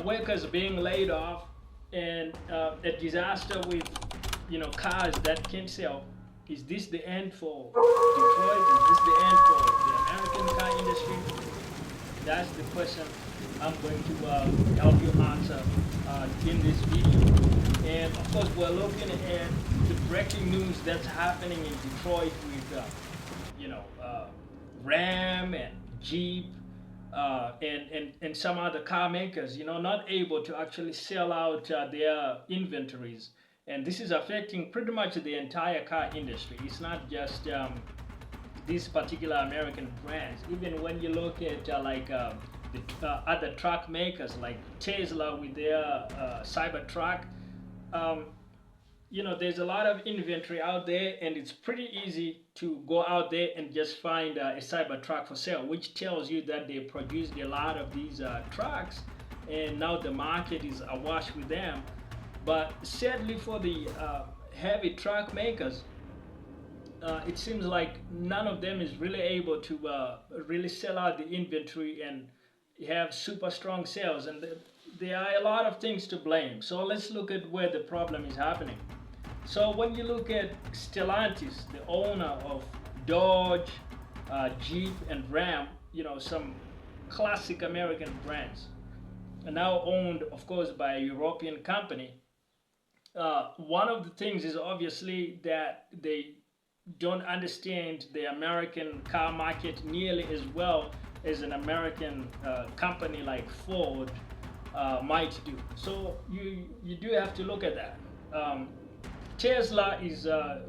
workers being laid off and a disaster with cars that can't sell. Is this the end for Detroit? Is this the end for the American car industry? That's the question I'm going to help you answer in this video. And of course, we're looking at the breaking news that's happening in Detroit with, Ram and Jeep and some other car makers, not able to actually sell out their inventories. And this is affecting pretty much the entire car industry. It's not just these particular American brands. Even when you look at the other truck makers like Tesla with their Cybertruck, there's a lot of inventory out there, and it's pretty easy to go out there and just find a Cybertruck for sale, which tells you that they produced a lot of these trucks, and now the market is awash with them. But sadly for the heavy truck makers, it seems like none of them is really able to really sell out the inventory and have super strong sales, and there are a lot of things to blame. So let's look at where the problem is happening. So when you look at Stellantis, the owner of Dodge, Jeep, and Ram, some classic American brands, are now owned, of course, by a European company. One of the things is obviously that they don't understand the American car market nearly as well as an American company like Ford might do. So you do have to look at that. Tesla is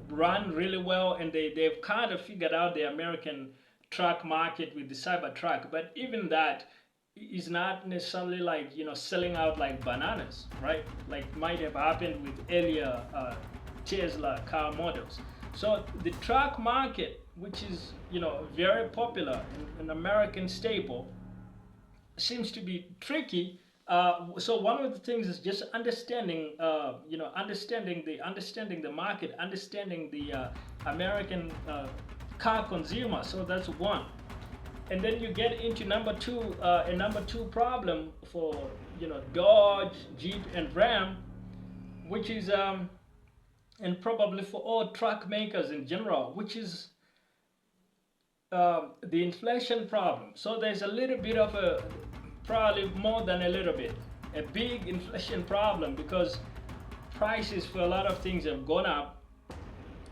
run really well, and they've kind of figured out the American truck market with the Cybertruck, but even that is not necessarily like selling out like bananas, right? Like might have happened with earlier Tesla car models. So the truck market, which is very popular, an American staple, seems to be tricky. So one of the things is just understanding, understanding the market, understanding the American car consumer. So that's one. And then you get into number two, a number two problem for Dodge, Jeep, and Ram, which is and probably for all truck makers in general, which is the inflation problem. So there's a little bit of a, probably more than a little bit, a big inflation problem, because prices for a lot of things have gone up.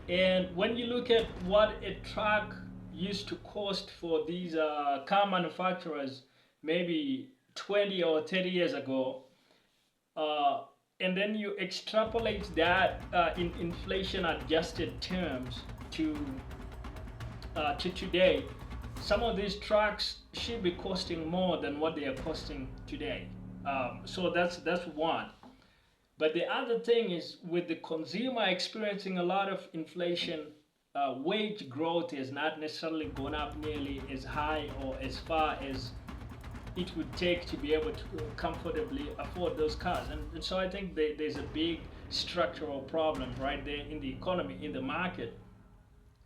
And when you look at what a truck used to cost for these car manufacturers maybe 20 or 30 years ago, and then you extrapolate that in inflation adjusted terms to today, some of these trucks should be costing more than what they are costing today. So that's one. But the other thing is, with the consumer experiencing a lot of inflation, wage growth has not necessarily gone up nearly as high or as far as it would take to be able to comfortably afford those cars. And so I think there's a big structural problem right there in the economy, in the market,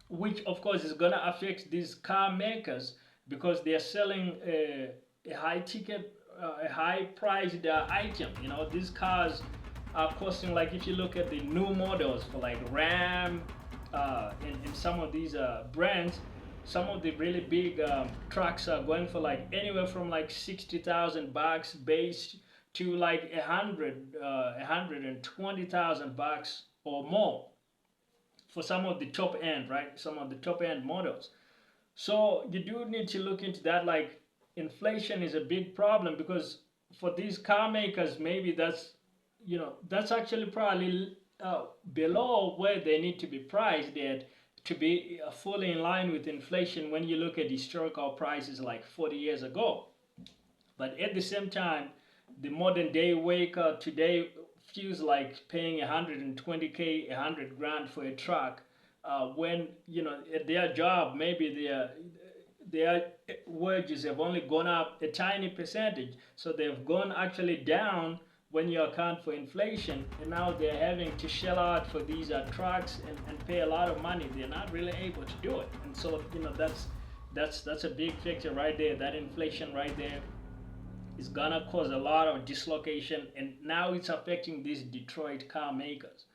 which of course is going to affect these car makers, because they're selling a high ticket, a high priced item. These cars are costing, like if you look at the new models for like Ram and some of these brands, some of the really big trucks are going for like anywhere from like $60,000 base to like $120,000 or more for some of the top end, right? Some of the top end models. So you do need to look into that. Like, inflation is a big problem, because for these car makers, maybe that's actually probably below where they need to be priced at to be fully in line with inflation when you look at historical prices like 40 years ago. But at the same time, the modern day worker today feels like paying 120K, 100 grand for a truck, when at their job maybe their wages have only gone up a tiny percentage, so they've gone actually down when you account for inflation, and now they're having to shell out for these trucks and pay a lot of money. They're not really able to do it, and so that's a big factor right there, that inflation right there. It's gonna cause a lot of dislocation, and now it's affecting these Detroit car makers.